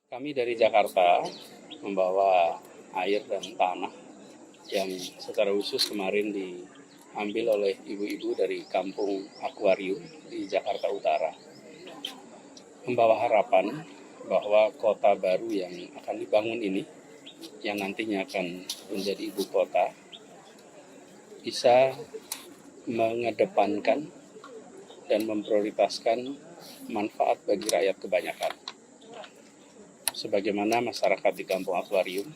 Kami dari Jakarta membawa air dan tanah yang secara khusus kemarin diambil oleh ibu-ibu dari kampung Akuarium di Jakarta Utara. Membawa harapan bahwa kota baru yang akan dibangun ini, yang nantinya akan menjadi ibu kota, bisa mengedepankan dan memprioritaskan manfaat bagi rakyat kebanyakan. Sebagaimana masyarakat di kampung Akuarium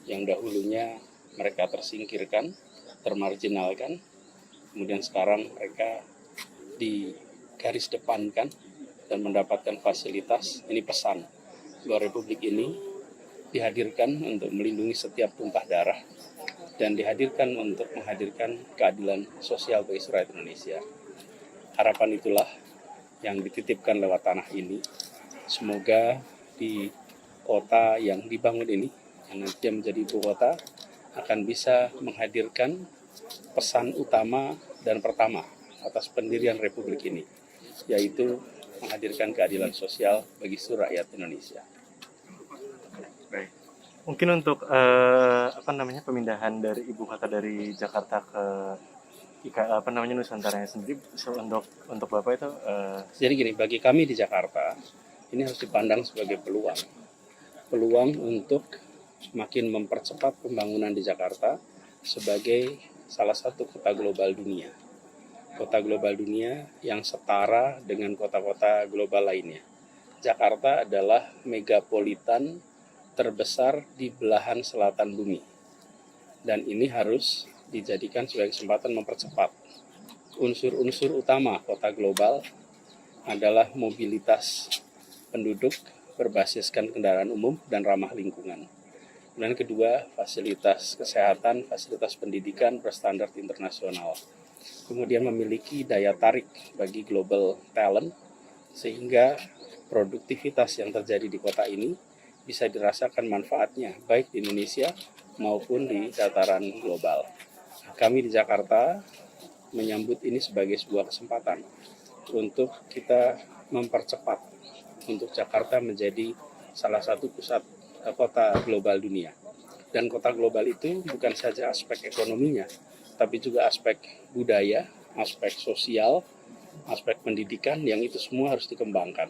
yang dahulunya mereka tersingkirkan, termarginalkan, kemudian sekarang mereka digaris depankan dan mendapatkan fasilitas. Ini pesan bahwa Republik ini dihadirkan untuk melindungi setiap tumpah darah dan dihadirkan untuk menghadirkan keadilan sosial bagi rakyat Indonesia. Harapan itulah yang dititipkan lewat tanah ini. Semoga di kota yang dibangun ini, yang nantinya menjadi ibu kota, akan bisa menghadirkan pesan utama dan pertama atas pendirian Republik ini, yaitu menghadirkan keadilan sosial bagi seluruh rakyat Indonesia. Baik. Mungkin untuk pemindahan dari ibu kota dari Jakarta ke Nusantara sendiri, untuk Bapak itu Jadi gini, bagi kami di Jakarta ini harus dipandang sebagai peluang untuk semakin mempercepat pembangunan di Jakarta sebagai salah satu kota global dunia. Kota global dunia yang setara dengan kota-kota global lainnya. Jakarta adalah megapolitan terbesar di belahan selatan bumi. Dan ini harus dijadikan sebagai kesempatan mempercepat. Unsur-unsur utama kota global adalah mobilitas penduduk berbasiskan kendaraan umum dan ramah lingkungan. Dan kedua, fasilitas kesehatan, fasilitas pendidikan berstandar internasional. Kemudian memiliki daya tarik bagi global talent, sehingga produktivitas yang terjadi di kota ini bisa dirasakan manfaatnya baik di Indonesia maupun di dataran global. Kami di Jakarta menyambut ini sebagai sebuah kesempatan untuk kita mempercepat untuk Jakarta menjadi salah satu pusat kota global dunia. Dan kota global itu bukan saja aspek ekonominya, tapi juga aspek budaya, aspek sosial, aspek pendidikan, yang itu semua harus dikembangkan.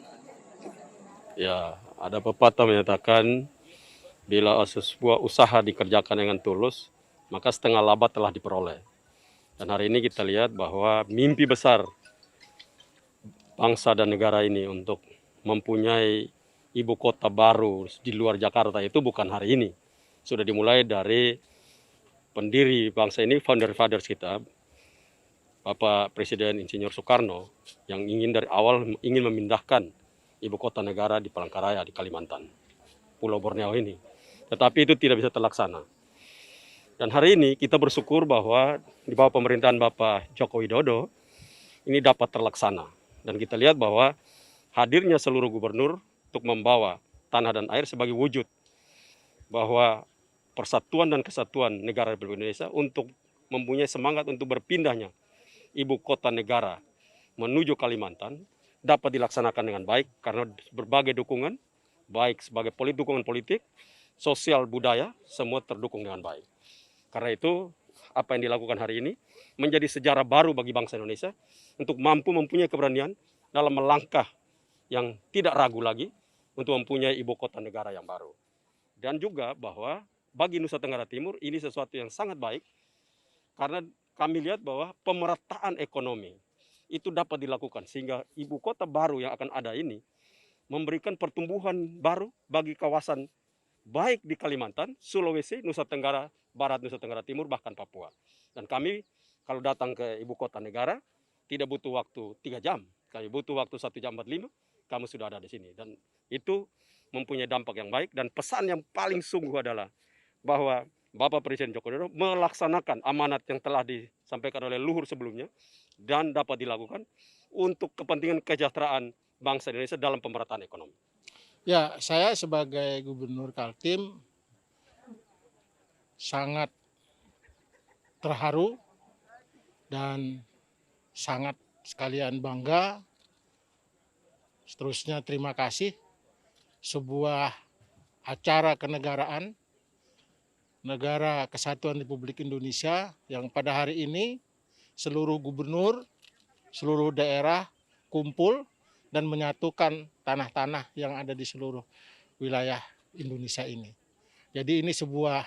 Ya, ada pepatah menyatakan bila sebuah usaha dikerjakan dengan tulus, maka setengah laba telah diperoleh. Dan hari ini kita lihat bahwa mimpi besar bangsa dan negara ini untuk mempunyai ibu kota baru di luar Jakarta itu bukan hari ini. Sudah dimulai dari pendiri bangsa ini, founder-fathers kita, Bapak Presiden Insinyur Soekarno, yang dari awal ingin memindahkan ibu kota negara di Palangkaraya di Kalimantan, Pulau Borneo ini. Tetapi itu tidak bisa terlaksana. Dan hari ini kita bersyukur bahwa di bawah pemerintahan Bapak Joko Widodo ini dapat terlaksana. Dan kita lihat bahwa hadirnya seluruh gubernur untuk membawa tanah dan air sebagai wujud bahwa persatuan dan kesatuan negara Republik Indonesia untuk mempunyai semangat untuk berpindahnya ibu kota negara menuju Kalimantan dapat dilaksanakan dengan baik karena berbagai dukungan, baik sebagai dukungan politik, sosial, budaya, semua terdukung dengan baik. Karena itu apa yang dilakukan hari ini menjadi sejarah baru bagi bangsa Indonesia untuk mampu mempunyai keberanian dalam melangkah yang tidak ragu lagi untuk mempunyai ibu kota negara yang baru. Dan juga bahwa bagi Nusa Tenggara Timur ini sesuatu yang sangat baik karena kami lihat bahwa pemerataan ekonomi itu dapat dilakukan sehingga ibu kota baru yang akan ada ini memberikan pertumbuhan baru bagi kawasan baik di Kalimantan, Sulawesi, Nusa Tenggara Barat, Nusa Tenggara Timur, bahkan Papua. Dan kami kalau datang ke ibu kota negara tidak butuh waktu 3 jam, kami butuh waktu 1 jam 45, kamu sudah ada di sini. Dan itu mempunyai dampak yang baik dan pesan yang paling sungguh adalah bahwa Bapak Presiden Joko Widodo melaksanakan amanat yang telah disampaikan oleh luhur sebelumnya dan dapat dilakukan untuk kepentingan kesejahteraan bangsa Indonesia dalam pemerataan ekonomi. Ya, saya sebagai Gubernur Kaltim sangat terharu dan sangat sekalian bangga. Seterusnya terima kasih sebuah acara kenegaraan Negara Kesatuan Republik Indonesia yang pada hari ini seluruh gubernur, seluruh daerah kumpul dan menyatukan tanah-tanah yang ada di seluruh wilayah Indonesia ini. Jadi ini sebuah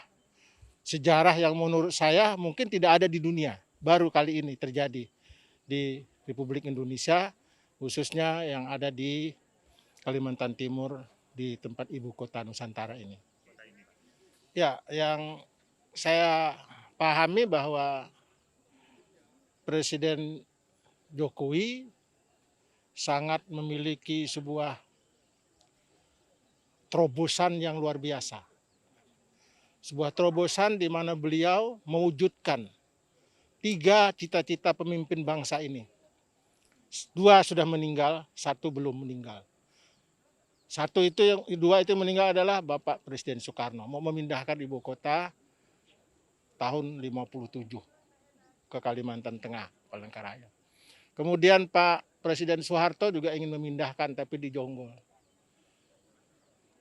sejarah yang menurut saya mungkin tidak ada di dunia. Baru kali ini terjadi di Republik Indonesia, khususnya yang ada di Kalimantan Timur, di tempat ibu kota Nusantara ini. Ya, yang saya pahami bahwa Presiden Jokowi sangat memiliki sebuah terobosan yang luar biasa. Sebuah terobosan di mana beliau mewujudkan 3 cita-cita pemimpin bangsa ini. 2 sudah meninggal, 1 belum meninggal. 2 itu meninggal adalah Bapak Presiden Soekarno, mau memindahkan ibu kota tahun 57 ke Kalimantan Tengah, Palangkaraya. Kemudian Pak Presiden Soeharto juga ingin memindahkan tapi di Jonggol.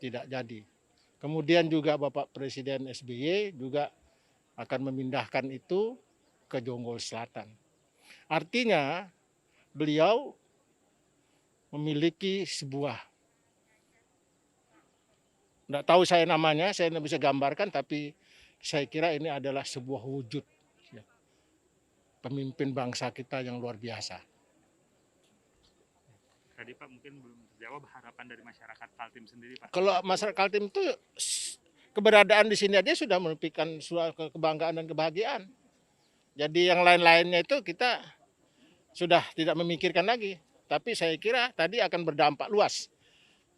Tidak jadi. Kemudian juga Bapak Presiden SBY juga akan memindahkan itu ke Jonggol Selatan. Artinya beliau memiliki sebuah, tidak tahu saya namanya, saya tidak bisa gambarkan, tapi saya kira ini adalah sebuah wujud ya, pemimpin bangsa kita yang luar biasa. Tadi Pak mungkin belum terjawab harapan dari masyarakat Kaltim sendiri Pak. Kalau masyarakat Kaltim itu keberadaan di sini aja sudah merupakan suatu kebanggaan dan kebahagiaan. Jadi yang lain-lainnya itu kita sudah tidak memikirkan lagi. Tapi saya kira tadi akan berdampak luas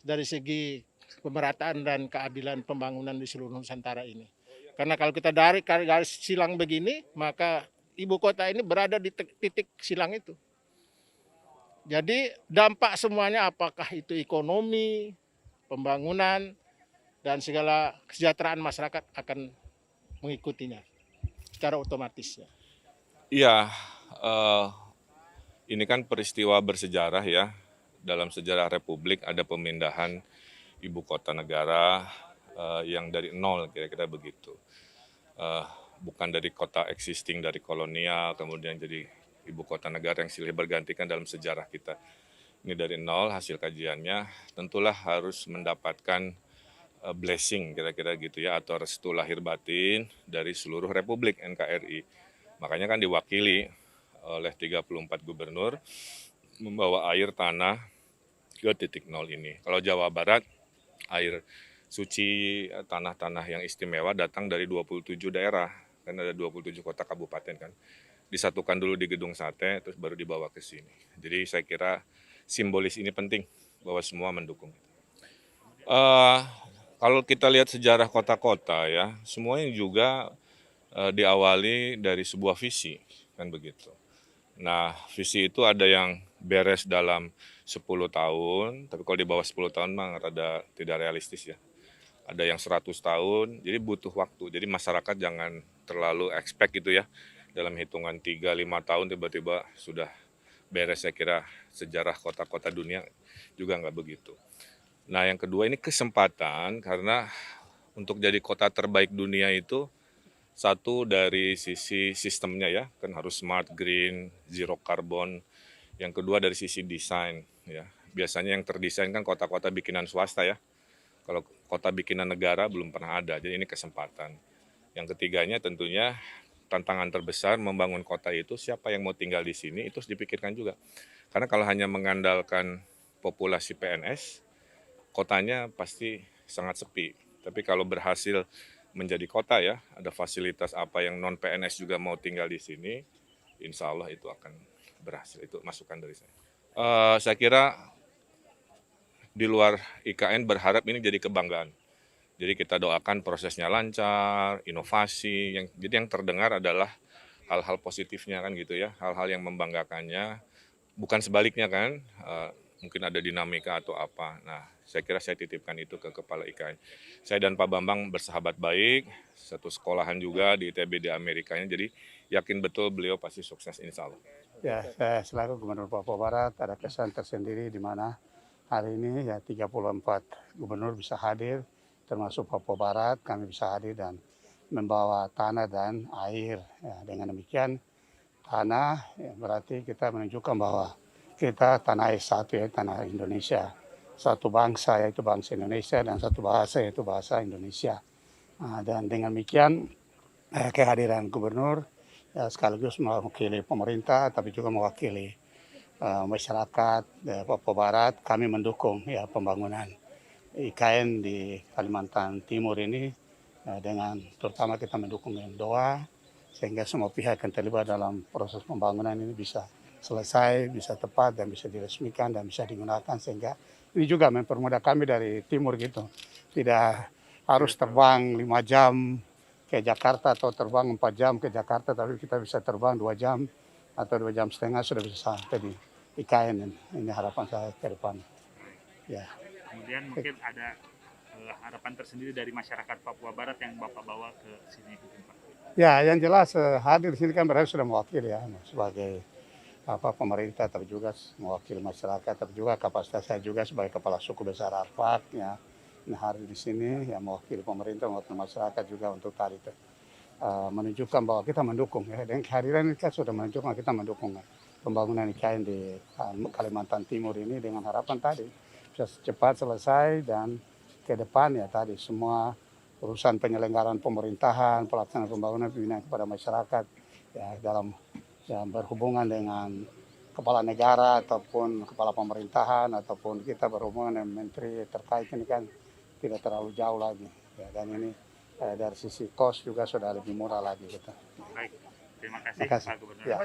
dari segi pemerataan dan keadilan pembangunan di seluruh Nusantara ini. Karena kalau kita dari garis silang begini, maka ibu kota ini berada di titik silang itu. Jadi dampak semuanya apakah itu ekonomi, pembangunan, dan segala kesejahteraan masyarakat akan mengikutinya secara otomatis. Ya. Iya, ini kan peristiwa bersejarah ya. Dalam sejarah Republik ada pemindahan ibu kota negara yang dari nol, kira-kira begitu. Bukan dari kota existing dari kolonial, kemudian jadi ibu kota negara yang silih bergantikan dalam sejarah kita. Ini dari nol hasil kajiannya, tentulah harus mendapatkan blessing kira-kira gitu ya, atau restu lahir batin dari seluruh Republik NKRI. Makanya kan diwakili oleh 34 gubernur membawa air tanah ke titik nol ini. Kalau Jawa Barat, air suci tanah-tanah yang istimewa datang dari 27 daerah, kan ada 27 kota kabupaten kan. Disatukan dulu di Gedung Sate, terus baru dibawa ke sini. Jadi saya kira simbolis ini penting bahwa semua mendukung. Kalau kita lihat sejarah kota-kota ya, semuanya juga diawali dari sebuah visi, kan begitu. Nah, visi itu ada yang beres dalam 10 tahun, tapi kalau di bawah 10 tahun mah rada tidak realistis ya. Ada yang 100 tahun, jadi butuh waktu. Jadi masyarakat jangan terlalu expect gitu ya, dalam hitungan 3-5 tahun tiba-tiba sudah beres. Saya kira sejarah kota-kota dunia juga nggak begitu. Nah, yang kedua ini kesempatan, karena untuk jadi kota terbaik dunia itu, satu dari sisi sistemnya ya, kan harus smart, green, zero carbon. Yang kedua dari sisi desain ya. Biasanya yang terdesain kan kota-kota bikinan swasta ya. Kalau kota bikinan negara belum pernah ada, jadi ini kesempatan. Yang ketiganya tentunya tantangan terbesar membangun kota itu, siapa yang mau tinggal di sini itu harus dipikirkan juga. Karena kalau hanya mengandalkan populasi PNS, kotanya pasti sangat sepi. Tapi kalau berhasil menjadi kota ya, ada fasilitas apa yang non PNS juga mau tinggal di sini, insya Allah itu akan berhasil. Itu masukan dari saya. Saya kira di luar IKN berharap ini jadi kebanggaan. Jadi kita doakan prosesnya lancar, inovasi. Jadi yang terdengar adalah hal-hal positifnya kan gitu ya, hal-hal yang membanggakannya. Bukan sebaliknya kan, mungkin ada dinamika atau apa. Nah, saya kira saya titipkan itu ke Kepala IKN. Saya dan Pak Bambang bersahabat baik, satu sekolahan juga di ITB di Amerikanya, jadi yakin betul beliau pasti sukses insya Allah. Ya, saya selaku Gubernur Papua Barat ada kesan tersendiri di mana hari ini ya 34 gubernur bisa hadir, termasuk Papua Barat kami bisa hadir dan membawa tanah dan air. Ya, dengan demikian tanah ya, berarti kita menunjukkan bahwa kita tanah air satu ya, tanah Indonesia. Satu bangsa yaitu bangsa Indonesia dan satu bahasa yaitu bahasa Indonesia. Dan dengan demikian kehadiran gubernur ya, sekaligus mewakili pemerintah tapi juga mewakili masyarakat Papua Barat. Kami mendukung ya pembangunan IKN di Kalimantan Timur ini dengan terutama kita mendukung dengan doa sehingga semua pihak yang terlibat dalam proses pembangunan ini bisa selesai, bisa tepat dan bisa diresmikan dan bisa digunakan sehingga ini juga mempermudah kami dari timur gitu. Tidak harus terbang 5 jam ke Jakarta atau terbang 4 jam ke Jakarta, tapi kita bisa terbang 2 jam atau 2,5 jam sudah bisa sampai di IKN. Ini harapan saya ke depan. Ya. Kemudian mungkin ada harapan tersendiri dari masyarakat Papua Barat yang Bapak bawa ke sini, Pak. Ya, yang jelas hadir di sini kan berarti sudah mewakili ya sebagai pemerintah, tapi juga mewakili masyarakat, tapi juga kapasitas saya juga sebagai kepala suku besar Arfak ya. Nah, hari di sini ya mewakili pemerintah, mewakili masyarakat juga untuk tadi menunjukkan bahwa kita mendukung ya. Dan kehadiran ini kan sudah menunjukkan kita mendukung pembangunan IKN di Kalimantan Timur ini dengan harapan tadi bisa cepat selesai dan ke depan ya tadi semua urusan penyelenggaraan pemerintahan, pelaksanaan pembangunan pembinaan kepada masyarakat ya dalam ya, berhubungan dengan kepala negara ataupun kepala pemerintahan ataupun kita berhubungan dengan menteri terkait ini kan tidak terlalu jauh lagi ya, dan ini dari sisi kos juga sudah lebih murah lagi gitu. Baik, terima kasih. Terima kasih. Pak Gubernur. Ya.